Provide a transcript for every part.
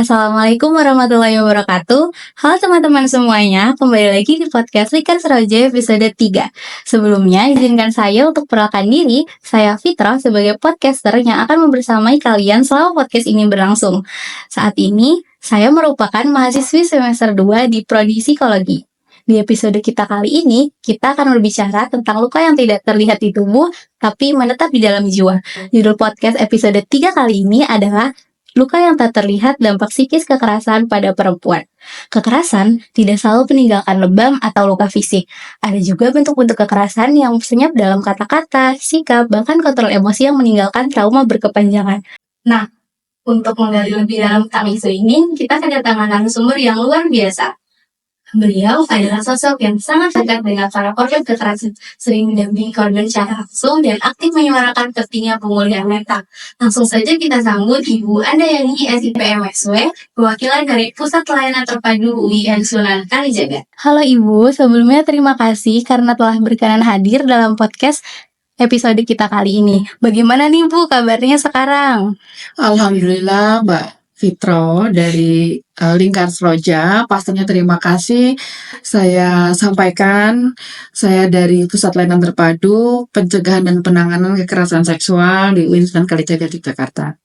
Assalamualaikum warahmatullahi wabarakatuh. Halo teman-teman semuanya, kembali lagi di podcast Likan Seroja episode 3. Sebelumnya, izinkan saya untuk perkenalkan diri, saya Fitra sebagai podcaster yang akan membersamai kalian selama podcast ini berlangsung. Saat ini, saya merupakan mahasiswi semester 2 di Prodi Psikologi. Di episode kita kali ini, kita akan berbicara tentang luka yang tidak terlihat di tubuh, tapi menetap di dalam jiwa. Judul podcast episode 3 kali ini adalah luka yang tak terlihat dampak psikis kekerasan pada perempuan. Kekerasan tidak selalu meninggalkan lebam atau luka fisik. Ada juga bentuk-bentuk kekerasan yang senyap dalam kata-kata, sikap, bahkan kontrol emosi yang meninggalkan trauma berkepanjangan. Nah, untuk menggali lebih dalam tentang isu ini, kita kedatangan narasumber yang luar biasa. Beliau adalah sosok yang sangat dekat dengan para korban kekerasan, sering mendampingi korban secara langsung dan aktif menyuarakan pentingnya pemulihan mental. Langsung saja kita sambut Ibu Andayani SIPMSW, perwakilan dari Pusat Layanan Terpadu UIN Sunan Kalijaga. Halo Ibu, sebelumnya terima kasih karena telah berkenan hadir dalam podcast episode kita kali ini. Bagaimana nih Bu kabarnya sekarang? Alhamdulillah Mbak Fitro dari Lingkar Seroja, pastinya terima kasih. Saya sampaikan, saya dari Pusat Layanan Terpadu Pencegahan dan Penanganan Kekerasan Seksual di UIN Sunan Kalijaga di Jakarta.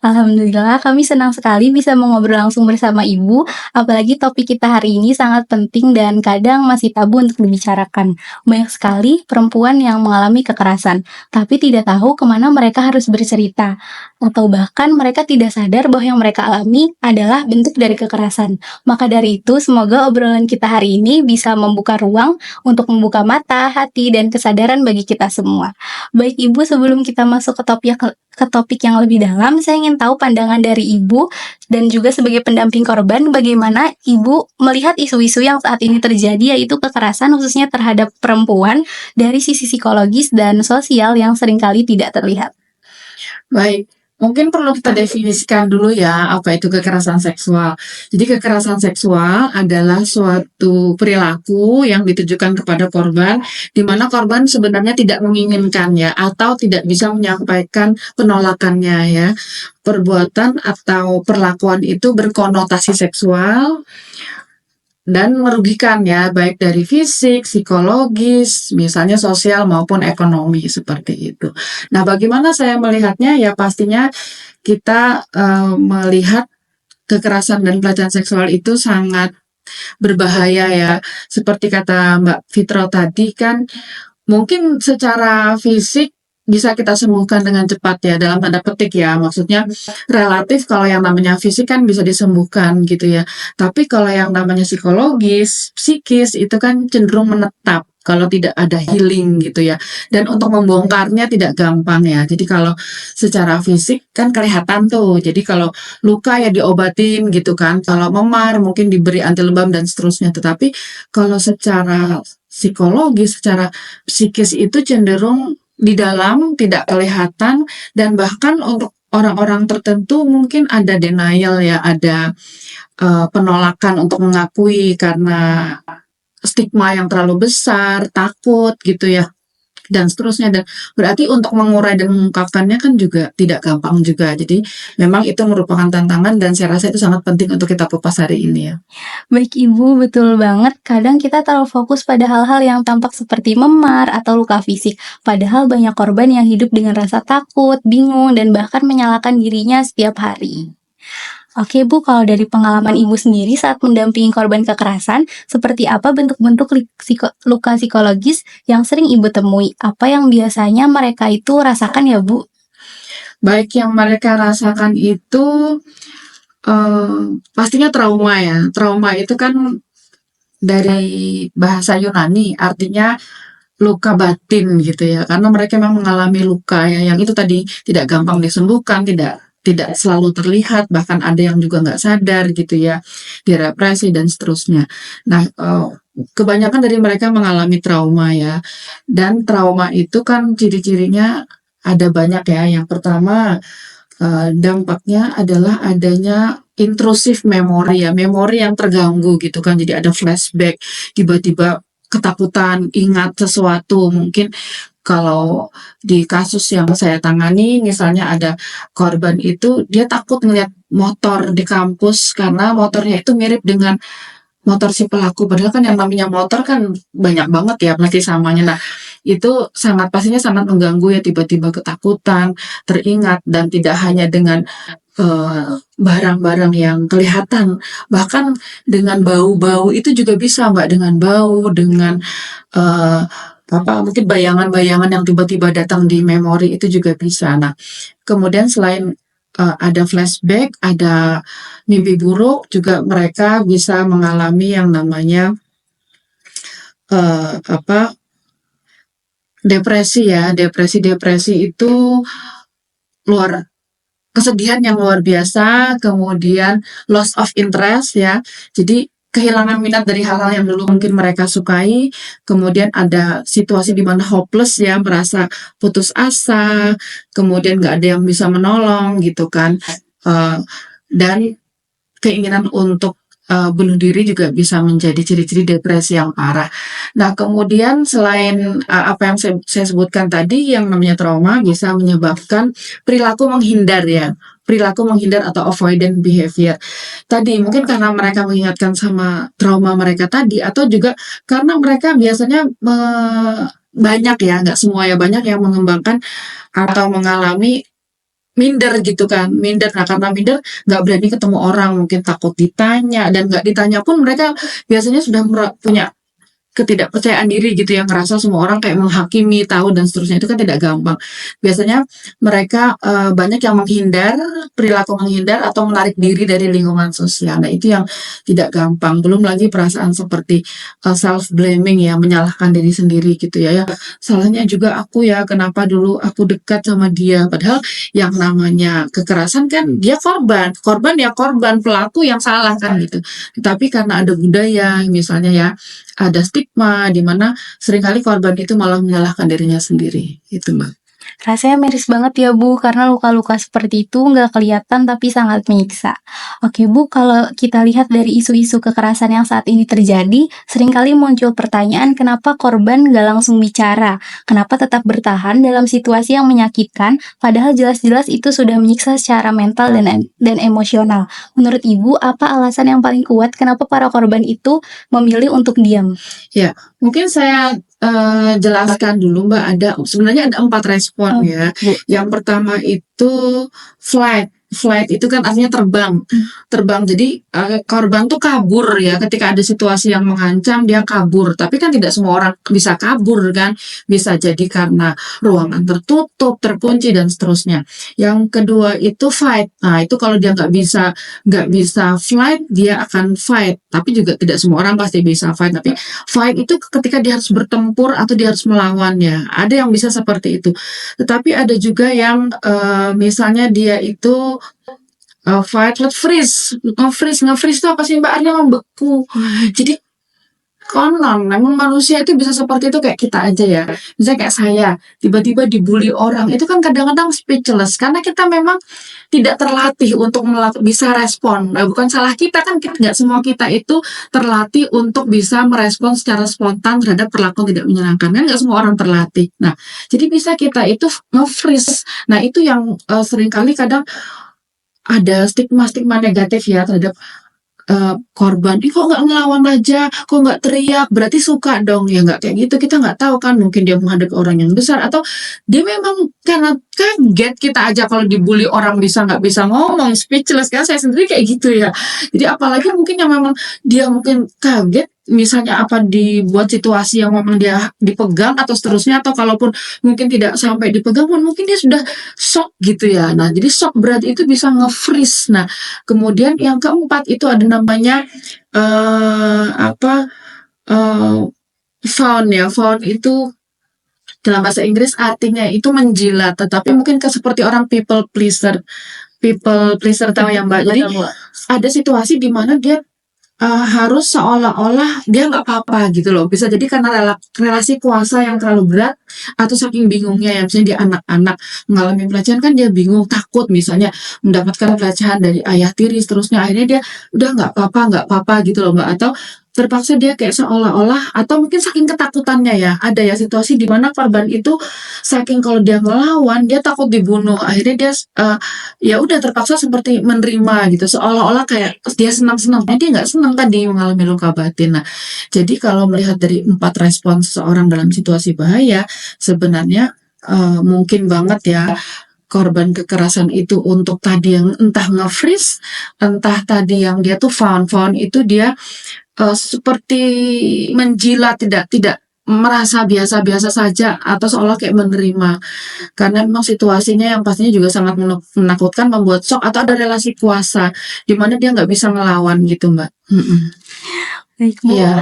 Alhamdulillah, kami senang sekali bisa mengobrol langsung bersama Ibu, apalagi topik kita hari ini sangat penting dan kadang masih tabu untuk dibicarakan. Banyak sekali perempuan yang mengalami kekerasan, tapi tidak tahu kemana mereka harus bercerita. Atau bahkan mereka tidak sadar bahwa yang mereka alami adalah bentuk dari kekerasan. Maka dari itu, semoga obrolan kita hari ini bisa membuka ruang untuk membuka mata, hati, dan kesadaran bagi kita semua. Baik Ibu, sebelum kita masuk ke topik yang lebih dalam, saya ingin tahu pandangan dari Ibu dan juga sebagai pendamping korban, bagaimana Ibu melihat isu-isu yang saat ini terjadi, yaitu kekerasan khususnya terhadap perempuan dari sisi psikologis dan sosial yang seringkali tidak terlihat. Baik, mungkin perlu kita definisikan dulu ya apa itu kekerasan seksual. Jadi kekerasan seksual adalah suatu perilaku yang ditujukan kepada korban, di mana korban sebenarnya tidak menginginkan ya, atau tidak bisa menyampaikan penolakannya ya. Perbuatan atau perlakuan itu berkonotasi seksual dan merugikan ya, baik dari fisik, psikologis, misalnya sosial maupun ekonomi seperti itu. Nah, bagaimana saya melihatnya ya, pastinya kita melihat kekerasan dan pelecehan seksual itu sangat berbahaya ya. Seperti kata Mbak Fitro tadi kan, mungkin secara fisik bisa kita sembuhkan dengan cepat ya, dalam tanda petik ya, maksudnya relatif kalau yang namanya fisik kan bisa disembuhkan gitu ya. Tapi kalau yang namanya psikologis, psikis itu kan cenderung menetap kalau tidak ada healing gitu ya. Dan untuk membongkarnya tidak gampang ya. Jadi kalau secara fisik kan kelihatan tuh. Jadi kalau luka ya diobatin gitu kan. Kalau memar mungkin diberi anti lebam dan seterusnya. Tetapi kalau secara psikologis, secara psikis itu cenderung di dalam, tidak kelihatan, dan bahkan untuk orang-orang tertentu mungkin ada denial ya, ada penolakan untuk mengakui karena stigma yang terlalu besar, takut gitu ya, dan seterusnya. Dan berarti untuk mengurai dan mengungkapkannya kan juga tidak gampang juga. Jadi memang itu merupakan tantangan dan saya rasa itu sangat penting untuk kita kupas hari ini ya. Baik Ibu, betul banget. Kadang kita terlalu fokus pada hal-hal yang tampak seperti memar atau luka fisik. Padahal banyak korban yang hidup dengan rasa takut, bingung, dan bahkan menyalahkan dirinya setiap hari. Oke Bu, kalau dari pengalaman Ibu sendiri saat mendampingi korban kekerasan, seperti apa bentuk-bentuk luka psikologis yang sering Ibu temui? Apa yang biasanya mereka itu rasakan ya Bu? Baik, yang mereka rasakan itu pastinya trauma ya. Trauma itu kan dari bahasa Yunani, artinya luka batin gitu ya. Karena mereka memang mengalami luka ya, yang itu tadi tidak gampang disembuhkan, tidak selalu terlihat, bahkan ada yang juga nggak sadar gitu ya, direpresi dan seterusnya. Nah, kebanyakan dari mereka mengalami trauma ya, dan trauma itu kan ciri-cirinya ada banyak ya. Yang pertama, dampaknya adalah adanya intrusif memori ya, memori yang terganggu gitu kan, jadi ada flashback, tiba-tiba ketakutan, ingat sesuatu, mungkin kalau di kasus yang saya tangani, misalnya ada korban itu dia takut ngelihat motor di kampus karena motornya itu mirip dengan motor si pelaku. Padahal kan yang namanya motor kan banyak banget ya nanti samanya. Nah, itu pastinya sangat mengganggu ya, tiba-tiba ketakutan, teringat, dan tidak hanya dengan barang-barang yang kelihatan, bahkan dengan bau-bau itu juga bisa, Mbak, dengan bau, dengan eh, mungkin bayangan-bayangan yang tiba-tiba datang di memori itu juga bisa. Nah, kemudian selain ada flashback, ada mimpi buruk, juga mereka bisa mengalami yang namanya apa depresi ya. Depresi itu luar kesedihan yang luar biasa, kemudian loss of interest ya. Jadi kehilangan minat dari hal-hal yang dulu mungkin mereka sukai, kemudian ada situasi di mana hopeless ya, merasa putus asa, kemudian nggak ada yang bisa menolong gitu kan. Dan keinginan untuk bunuh diri juga bisa menjadi ciri-ciri depresi yang parah. Nah, kemudian selain apa yang saya sebutkan tadi, yang namanya trauma bisa menyebabkan perilaku menghindar ya, perilaku menghindar atau avoidant behavior. Tadi mungkin karena mereka mengingatkan sama trauma mereka tadi, atau juga karena mereka biasanya banyak ya, nggak semua ya, banyak yang mengembangkan atau mengalami minder gitu kan, minder. Nah, karena minder nggak berani ketemu orang, mungkin takut ditanya, dan nggak ditanya pun mereka biasanya sudah punya ketidakpercayaan diri gitu, yang ngerasa semua orang kayak menghakimi, tahu, dan seterusnya. Itu kan tidak gampang. Biasanya mereka banyak yang menghindar, perilaku menghindar atau menarik diri dari lingkungan sosial. Nah, itu yang tidak gampang. Belum lagi perasaan seperti self blaming ya, menyalahkan diri sendiri gitu ya. Ya, salahnya juga aku ya, kenapa dulu aku dekat sama dia. Padahal yang namanya kekerasan kan dia korban, korban ya korban, pelaku yang salah kan gitu. Tapi karena ada budaya misalnya ya, ada stigma di mana seringkali korban itu malah menyalahkan dirinya sendiri, itu Mbak. Rasanya miris banget ya Bu, karena luka-luka seperti itu nggak kelihatan tapi sangat menyiksa. Oke Bu, kalau kita lihat dari isu-isu kekerasan yang saat ini terjadi, seringkali muncul pertanyaan kenapa korban nggak langsung bicara, kenapa tetap bertahan dalam situasi yang menyakitkan, padahal jelas-jelas itu sudah menyiksa secara mental dan emosional. Menurut Ibu, apa alasan yang paling kuat kenapa para korban itu memilih untuk diam? Ya, mungkin saya jelaskan dulu Mbak, sebenarnya ada 4 respon ya. Bu. Yang pertama itu flight. Flight itu kan artinya terbang. Terbang, jadi korban tuh kabur ya, ketika ada situasi yang mengancam dia kabur. Tapi kan tidak semua orang bisa kabur kan, bisa jadi karena ruangan tertutup, terkunci, dan seterusnya. Yang kedua itu fight. Nah, itu kalau dia nggak bisa flight, dia akan fight. Tapi juga tidak semua orang pasti bisa fight. Tapi fight itu ketika dia harus bertempur atau dia harus melawannya. Ada yang bisa seperti itu. Tetapi ada juga yang misalnya dia itu fight, freeze. Nge-freeze itu apa sih Mbak? Artinya membeku. Jadi konon memang manusia itu bisa seperti itu, kayak kita aja ya. Misalnya kayak saya, tiba-tiba dibully orang, itu kan kadang-kadang speechless karena kita memang tidak terlatih untuk bisa respon. Nah, bukan salah kita kan, nggak semua kita itu terlatih untuk bisa merespon secara spontan terhadap perlakuan tidak menyenangkan, kan nggak semua orang terlatih. Nah, jadi bisa kita itu nge-freeze. Nah, itu yang seringkali kadang ada stigma-stigma negatif ya terhadap korban. Kok nggak ngelawan aja, kok nggak teriak, berarti suka dong. Ya nggak kayak gitu, kita nggak tahu kan, mungkin dia menghadapi orang yang besar, atau dia memang karena kaget. Kita aja kalau dibully orang nggak bisa ngomong, speechless kan, saya sendiri kayak gitu ya. Jadi apalagi mungkin yang memang dia mungkin kaget, misalnya dibuat situasi yang memang dia dipegang atau seterusnya, atau kalaupun mungkin tidak sampai dipegang pun mungkin dia sudah shock gitu ya. Nah, jadi shock berat itu bisa nge-freeze. Nah, kemudian yang keempat itu ada namanya fawn ya. Fawn itu dalam bahasa Inggris artinya itu menjilat, tetapi mungkin seperti orang people pleaser. People pleaser tahu ya Mbak. Jadi ada situasi di mana dia harus seolah-olah dia nggak apa-apa gitu loh. Bisa jadi karena relasi kuasa yang terlalu berat, atau saking bingungnya ya, misalnya dia anak-anak mengalami pelecehan kan, dia bingung, takut misalnya mendapatkan pelecehan dari ayah tiri, seterusnya akhirnya dia udah nggak apa-apa gitu loh Mbak. Atau terpaksa dia kayak seolah-olah atau mungkin saking ketakutannya ya, ada ya situasi di mana korban itu saking kalau dia ngelawan, dia takut dibunuh, akhirnya dia, ya udah terpaksa seperti menerima gitu, seolah-olah kayak dia senang-senang, dia nggak senang tadi mengalami luka batin. Nah, jadi kalau melihat dari 4 respon seseorang dalam situasi bahaya, sebenarnya, mungkin banget ya korban kekerasan itu untuk tadi yang entah nge-freeze, entah tadi yang dia tuh fawn itu dia, seperti menjilat, tidak tidak merasa biasa-biasa saja atau seolah kayak menerima. Karena memang situasinya yang pastinya juga sangat menakutkan, membuat shock atau ada relasi kuasa, di mana dia nggak bisa ngelawan gitu, Mbak. Baik, Bu. Iya.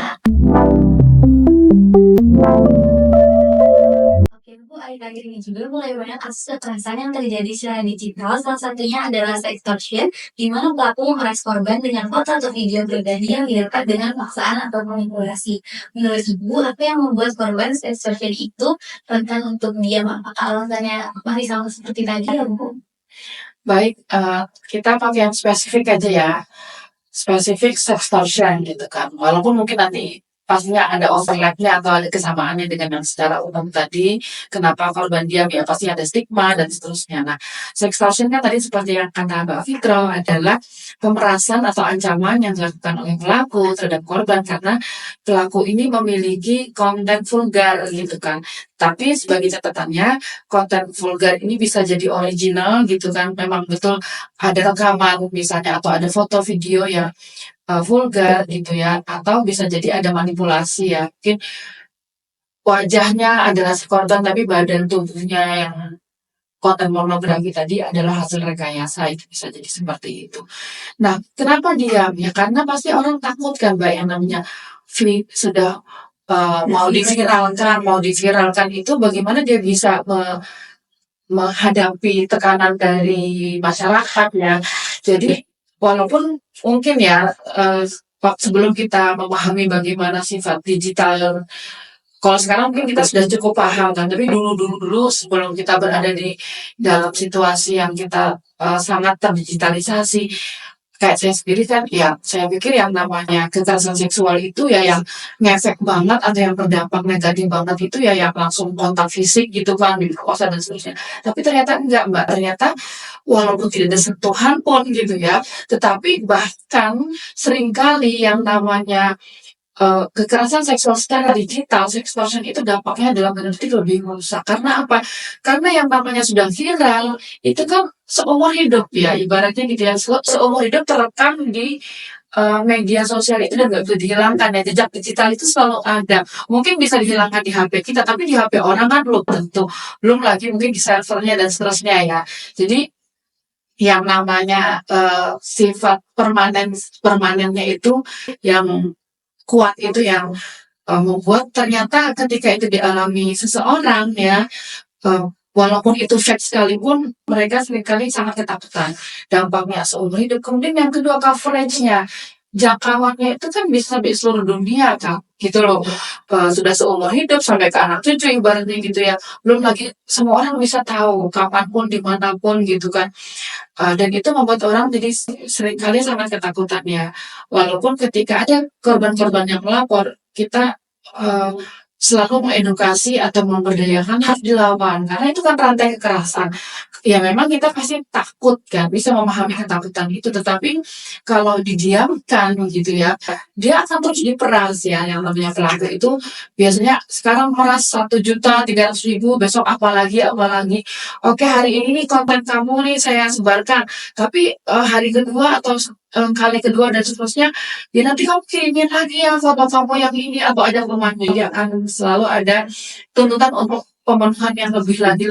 Oke, Bu, akhir-akhir ini juga mulai banyak kasus kekerasan yang terjadi secara digital. Salah satunya adalah sextortion, di mana pelaku memeras korban dengan foto atau video pribadi yang didapat dengan paksaan atau manipulasi. Menurut Ibu, apa yang membuat korban sextortion itu rentan untuk diam? Apakah alasannya masih sama seperti tadi ya, Bu? Baik, kita pakai yang spesifik aja ya. Spesifik sextortion gitu kan. Walaupun mungkin nanti pastinya ada overlap-nya atau ada kesamaannya dengan yang secara umum tadi, kenapa korban diam ya pasti ada stigma dan seterusnya. Nah, sextortion kan tadi seperti yang kata Mbak Fitro adalah pemerasan atau ancaman yang dilakukan oleh pelaku terhadap korban karena pelaku ini memiliki konten vulgar gitu kan. Tapi sebagai catatannya, konten vulgar ini bisa jadi original gitu kan, memang betul ada rekaman misalnya atau ada foto video yang vulgar gitu ya, atau bisa jadi ada manipulasi ya, mungkin wajahnya adalah si korban tapi badan tubuhnya yang konten pornografi tadi adalah hasil rekayasa, itu bisa jadi seperti itu. Nah, kenapa diam? Ya karena pasti orang takut kan Mbak, yang namanya sudah mau diviralkan itu bagaimana dia bisa menghadapi tekanan dari masyarakat ya. Jadi walaupun mungkin ya sebelum kita memahami bagaimana sifat digital, kalau sekarang mungkin kita sudah cukup paham kan, tapi dulu sebelum kita berada di dalam situasi yang kita sangat terdigitalisasi, kayak saya sendiri kan, ya saya pikir yang namanya kekerasan seksual itu ya yang ngefek banget atau yang berdampak negatif banget itu ya yang langsung kontak fisik gitu kan, diperkosa dan seterusnya. Tapi ternyata enggak Mbak, ternyata walaupun tidak ada sentuhan pun gitu ya, tetapi bahkan seringkali yang namanya kekerasan seksual secara digital, sextortion itu dampaknya dalam tanda petik lebih merusak. Karena apa? Karena yang namanya sudah viral, itu kan seumur hidup ya, ibaratnya gitu ya, seumur hidup terekam di media sosial itu dan nggak bisa dihilangkan ya, jejak digital itu selalu ada. Mungkin bisa dihilangkan di HP kita, tapi di HP orang kan belum tentu. Belum lagi mungkin di servernya dan seterusnya ya. Jadi yang namanya sifat permanennya itu yang kuat itu yang membuat ternyata ketika itu dialami seseorang ya, walaupun itu fake sekalipun, mereka seringkali sangat ketakutan. Dampaknya seumur hidup. Kemudian yang kedua coverage-nya, jangkauannya itu kan bisa sampai seluruh dunia Kak, gitu loh. Sudah seumur hidup sampai ke anak cucu ibaratnya gitu ya. Belum lagi semua orang bisa tahu kapanpun, dimanapun gitu kan. Dan itu membuat orang jadi seringkali sangat ketakutan ya. Walaupun ketika ada korban-korban yang melapor, kita selalu mengedukasi atau memberdayakan harus dilawan karena itu kan rantai kekerasan. Ya memang kita pasti takut kan, bisa memahami ketakutan itu, tetapi kalau didiamkan gitu ya, dia akan terus diperas ya. Yang namanya pelaku itu biasanya sekarang meras 1.300.000, besok apalagi apalagi. Oke, hari ini nih konten kamu nih saya sebarkan, tapi hari kedua atau kali kedua dan seterusnya, ya nanti kamu kirimin lagi ya foto kamu yang ini atau ada pemanfaatan, selalu ada tuntutan untuk pemenuhan yang lebih lagi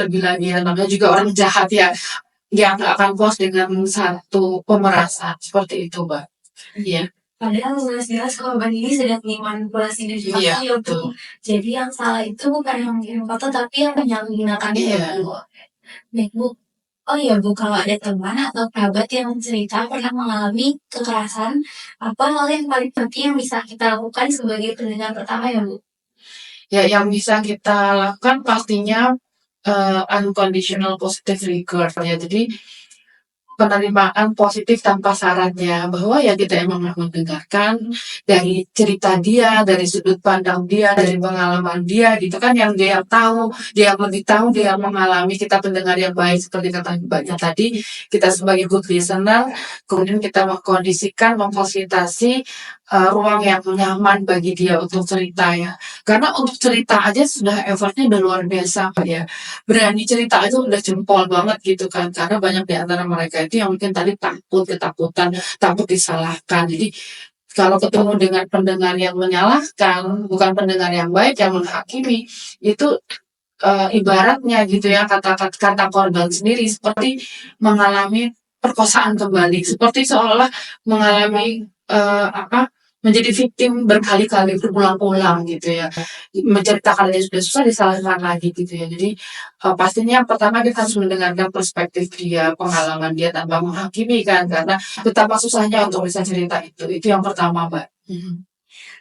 ya, namanya juga orang jahat ya, dia nggak akan puas dengan satu pemerasan seperti itu Mbak. Iya. Padahal jelas-jelas korban ini sedang dimanipulasi dan Iya, dipaksa untuk jadi yang salah itu bukan yang mengirim foto tapi yang menyalahgunakannya Iya. ya Bu. Baik Bu. Oh iya Bu, kalau ada teman atau kerabat yang cerita pernah mengalami kekerasan, apa hal yang paling penting yang bisa kita lakukan sebagai pendengar pertama ya Bu? Ya yang bisa kita lakukan pastinya unconditional positive regard ya. Jadi penerimaan positif tanpa syaratnya, bahwa ya kita emang mendengarkan dari cerita dia, dari sudut pandang dia, dari pengalaman dia gitu kan, yang dia tahu, dia yang lebih tahu, dia yang mengalami. Kita pendengar yang baik seperti kata Mbaknya tadi, kita sebagai good listener, kemudian kita mengkondisikan, memfasilitasi ruang yang nyaman bagi dia untuk cerita ya. Karena untuk cerita aja sudah effortnya udah luar biasa Kak ya. Berani cerita aja udah jempol banget gitu kan. Karena banyak di antara mereka itu yang mungkin tadi takut, ketakutan, takut disalahkan. Jadi kalau ketemu dengan pendengar yang menyalahkan, bukan pendengar yang baik, yang menghakimi, itu ibaratnya gitu ya, kata korban sendiri seperti mengalami perkosaan kembali, seperti seolah mengalami menjadi victim berkali-kali berulang-ulang gitu ya, menceritakan yang sudah susah disalahkan lagi gitu ya. Jadi pastinya yang pertama kita harus mendengarkan perspektif dia, pengalaman dia tanpa menghakimi kan, karena betapa susahnya untuk bisa cerita itu yang pertama Mbak.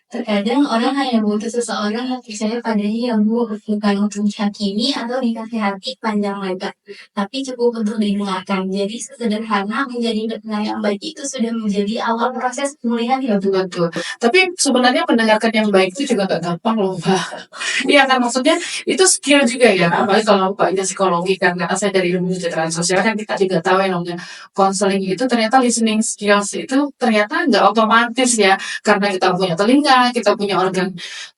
Terkadang orang hanya butuh seseorang yang percaya padanya, yang bukan untuk dihakimi atau dikasih hati panjang lebar, tapi cukup untuk didengarkan. Jadi sesederhana menjadi pendengar yang baik itu sudah menjadi awal proses pemulihan ya Bu. Betul. Tapi sebenarnya mendengarkan yang baik itu juga gak gampang loh Mbak. Iya kan, maksudnya itu skill juga ya, apalagi kalau Mbaknya psikologi kan, karena saya dari ilmu kesejahteraan sosial kan, kita juga tahu yang namanya counseling itu ternyata listening skills itu ternyata nggak otomatis ya, karena kita punya telinga, kita punya organ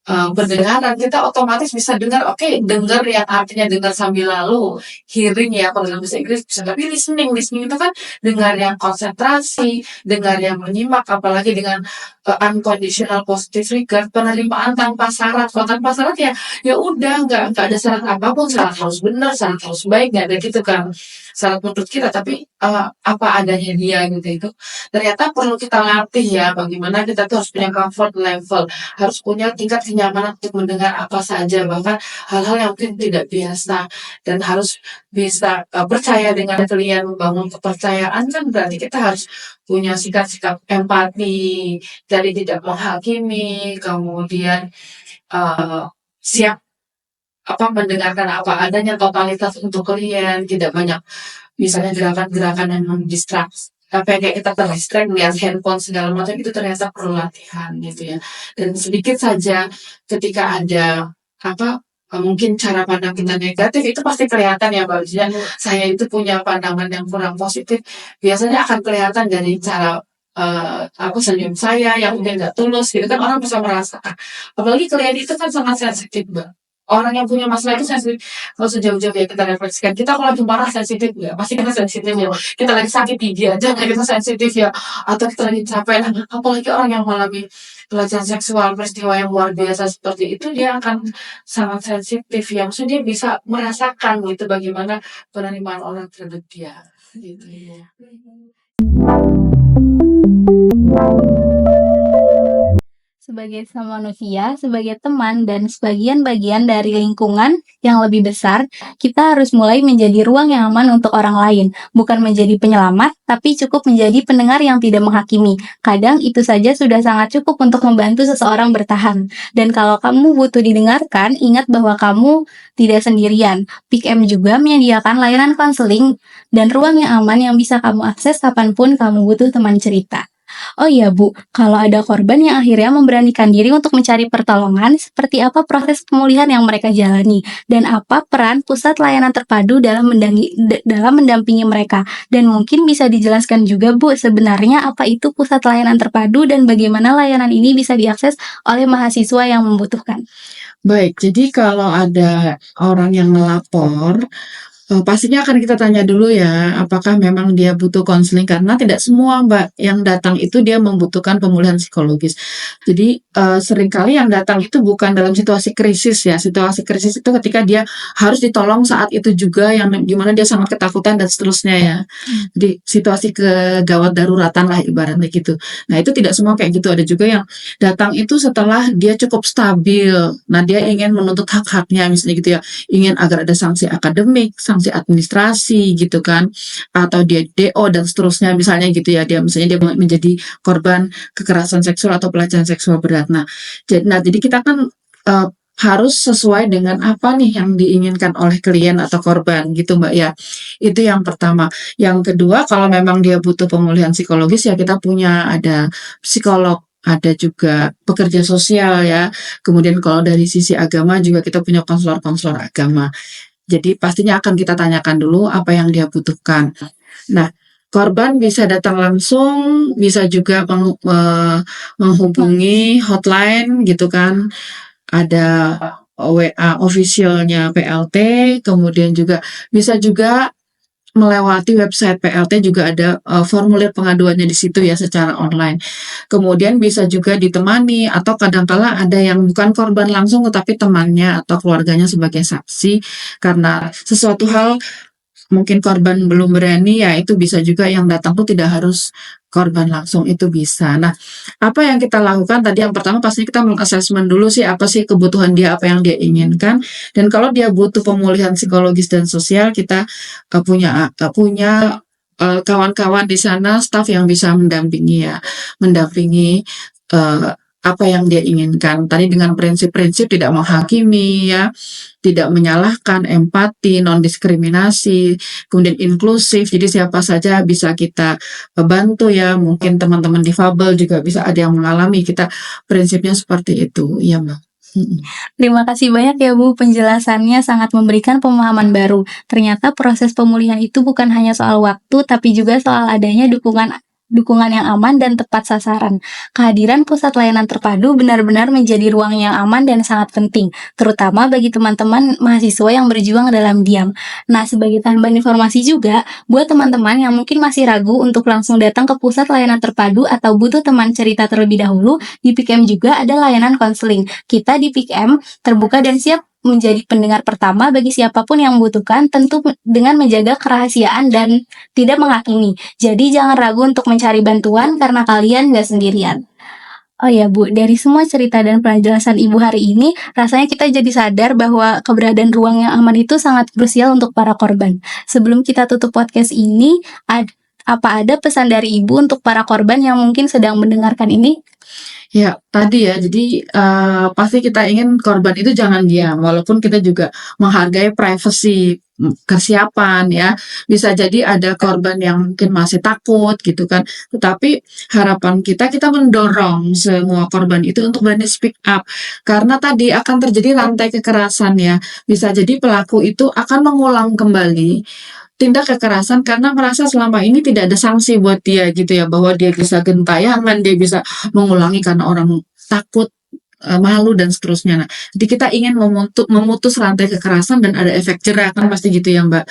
pendengaran, kita otomatis bisa dengar. Oke, dengar yang artinya dengar sambil lalu, hearing ya kalau dalam bahasa Inggris bisa, tapi listening itu kan dengar yang konsentrasi, dengar yang menyimak, apalagi dengan unconditional positive regard, penerimaan tanpa syarat. Kalau tanpa syarat ya udah, nggak ada syarat apapun, syarat harus benar, syarat harus baik, nggak ada gitu kan syarat menurut kita, tapi apa adanya dia gitu. Itu ternyata perlu kita latih ya, bagaimana kita tuh harus punya comfort level, harus punya tingkat kenyamanan untuk mendengar apa saja, bahkan hal-hal yang mungkin tidak biasa, dan harus bisa percaya. Dengan kalian membangun kepercayaan kan berarti kita harus punya sikap-sikap empati, dari tidak menghakimi, kemudian siap mendengarkan apa adanya, totalitas untuk klien, tidak banyak misalnya gerakan-gerakan yang mendistraksi, kayak kita terdistract lihat handphone segala macam, itu ternyata perlu latihan gitu ya. Dan sedikit saja ketika ada mungkin cara pandang kita negatif, itu pasti kelihatan ya Mbak. Jadi saya itu punya pandangan yang kurang positif, biasanya akan kelihatan dari cara senyum saya yang mungkin nggak tulus gitu kan, orang bisa merasakan. Apalagi klien itu kan sangat sensitif Mbak. Orang yang punya masalah itu sensitif. Kalau sejauh-jauh ya kita refleksikan, kita kalau lagi marah sensitif ya, pasti kita sensitif ya. Kita lagi sakit gigi aja kita sensitif ya, atau kita lagi capek. Apalagi orang yang mengalami pelecehan seksual, peristiwa yang luar biasa seperti itu, dia akan sangat sensitif ya. Maksudnya dia bisa merasakan gitu bagaimana penerimaan orang terhadap dia gitu ya. Sebagai sama manusia, sebagai teman, dan sebagian bagian dari lingkungan yang lebih besar, kita harus mulai menjadi ruang yang aman untuk orang lain. Bukan menjadi penyelamat, tapi cukup menjadi pendengar yang tidak menghakimi. Kadang itu saja sudah sangat cukup untuk membantu seseorang bertahan. Dan kalau kamu butuh didengarkan, ingat bahwa kamu tidak sendirian. PIKM juga menyediakan layanan konseling dan ruang yang aman yang bisa kamu akses kapanpun kamu butuh teman cerita. Oh iya Bu, kalau ada korban yang akhirnya memberanikan diri untuk mencari pertolongan, seperti apa proses pemulihan yang mereka jalani? Dan apa peran pusat layanan terpadu dalam mendampingi mereka? Dan mungkin bisa dijelaskan juga Bu, sebenarnya apa itu pusat layanan terpadu dan bagaimana layanan ini bisa diakses oleh mahasiswa yang membutuhkan? Baik, jadi kalau ada orang yang melapor, pastinya akan kita tanya dulu ya, apakah memang dia butuh konseling, karena tidak semua Mbak yang datang itu dia membutuhkan pemulihan psikologis. Jadi seringkali yang datang itu bukan dalam situasi krisis ya. Situasi krisis itu ketika dia harus ditolong saat itu juga, yang dimana dia sangat ketakutan dan seterusnya ya. Jadi situasi kegawat daruratan lah ibaratnya gitu. Nah itu tidak semua kayak gitu. Ada juga yang datang itu setelah dia cukup stabil. Nah dia ingin menuntut hak-haknya misalnya gitu ya, ingin agar ada sanksi akademik, sanksi administrasi gitu kan, atau dia DO dan seterusnya misalnya gitu ya, dia menjadi korban kekerasan seksual atau pelecehan seksual berat. Nah jadi kita kan harus sesuai dengan apa nih yang diinginkan oleh klien atau korban gitu Mbak ya. Itu yang pertama. Yang kedua, kalau memang dia butuh pemulihan psikologis ya kita punya ada psikolog, ada juga pekerja sosial ya. Kemudian kalau dari sisi agama juga kita punya konselor-konselor agama. Jadi pastinya akan kita tanyakan dulu apa yang dia butuhkan. Nah, korban bisa datang langsung, bisa juga menghubungi hotline gitu kan. Ada WA official-nya PLT, kemudian juga bisa juga melewati website PLT juga ada formulir pengaduannya di situ ya secara online. Kemudian bisa juga ditemani atau kadangkala ada yang bukan korban langsung tetapi temannya atau keluarganya sebagai saksi karena sesuatu hal mungkin korban belum berani ya itu bisa juga yang datang tuh tidak harus korban langsung itu bisa. Nah, apa yang kita lakukan tadi yang pertama pastinya kita mengassessment dulu sih apa sih kebutuhan dia, apa yang dia inginkan dan kalau dia butuh pemulihan psikologis dan sosial kita kawan-kawan di sana staf yang bisa mendampingi apa yang dia inginkan. Tadi dengan prinsip-prinsip tidak menghakimi ya, tidak menyalahkan, empati, non-diskriminasi, kemudian inklusif. Jadi siapa saja bisa kita bantu ya. Mungkin teman-teman difabel juga bisa ada yang mengalami. Kita prinsipnya seperti itu, iya Mbak. Terima kasih banyak ya Bu, penjelasannya sangat memberikan pemahaman baru. Ternyata proses pemulihan itu bukan hanya soal waktu, tapi juga soal adanya dukungan yang aman dan tepat sasaran. Kehadiran pusat layanan terpadu benar-benar menjadi ruang yang aman dan sangat penting, terutama bagi teman-teman mahasiswa yang berjuang dalam diam. Nah, sebagai tambahan informasi juga, buat teman-teman yang mungkin masih ragu untuk langsung datang ke pusat layanan terpadu atau butuh teman cerita terlebih dahulu, di PIKM juga ada layanan konseling. Kita di PIKM terbuka dan siap menjadi pendengar pertama bagi siapapun yang membutuhkan, tentu dengan menjaga kerahasiaan dan tidak menghakimi. Jadi jangan ragu untuk mencari bantuan karena kalian gak sendirian. Oh ya Bu, dari semua cerita dan penjelasan Ibu hari ini, rasanya kita jadi sadar bahwa keberadaan ruang yang aman itu sangat krusial untuk para korban. Sebelum kita tutup podcast ini, apa ada pesan dari Ibu untuk para korban yang mungkin sedang mendengarkan ini? Ya, tadi ya, jadi pasti kita ingin korban itu jangan diam, walaupun kita juga menghargai privasi, kesiapan ya. Bisa jadi ada korban yang mungkin masih takut gitu kan, tetapi harapan kita mendorong semua korban itu untuk berani speak up. Karena tadi akan terjadi rantai kekerasan ya, bisa jadi pelaku itu akan mengulang kembali tindak kekerasan karena merasa selama ini tidak ada sanksi buat dia gitu ya, bahwa dia bisa gentayangan, dia bisa mengulangi karena orang takut, malu dan seterusnya. Nah, jadi kita ingin memutus rantai kekerasan dan ada efek jerah kan pasti gitu ya Mbak.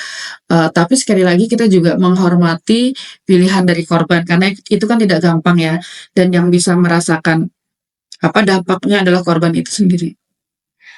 Tapi sekali lagi kita juga menghormati pilihan dari korban karena itu kan tidak gampang ya, dan yang bisa merasakan dampaknya adalah korban itu sendiri.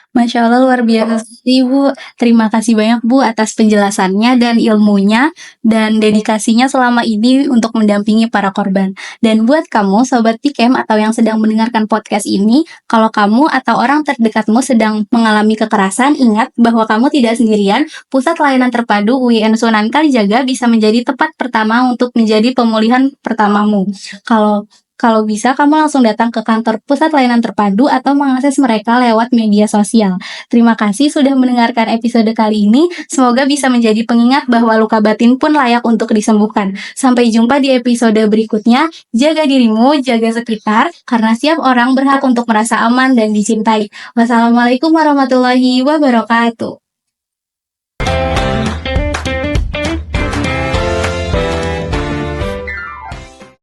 Masya Allah luar biasa sih Bu. Terima kasih banyak Bu atas penjelasannya dan ilmunya dan dedikasinya selama ini untuk mendampingi para korban. Dan buat kamu Sobat Pikem atau yang sedang mendengarkan podcast ini, kalau kamu atau orang terdekatmu sedang mengalami kekerasan, ingat bahwa kamu tidak sendirian. Pusat Layanan Terpadu UIN Sunan Kalijaga bisa menjadi tempat pertama untuk menjadi pemulihan pertamamu. Kalau bisa, kamu langsung datang ke kantor Pusat Layanan Terpadu atau mengakses mereka lewat media sosial. Terima kasih sudah mendengarkan episode kali ini. Semoga bisa menjadi pengingat bahwa luka batin pun layak untuk disembuhkan. Sampai jumpa di episode berikutnya. Jaga dirimu, jaga sekitar, karena setiap orang berhak untuk merasa aman dan dicintai. Wassalamualaikum warahmatullahi wabarakatuh.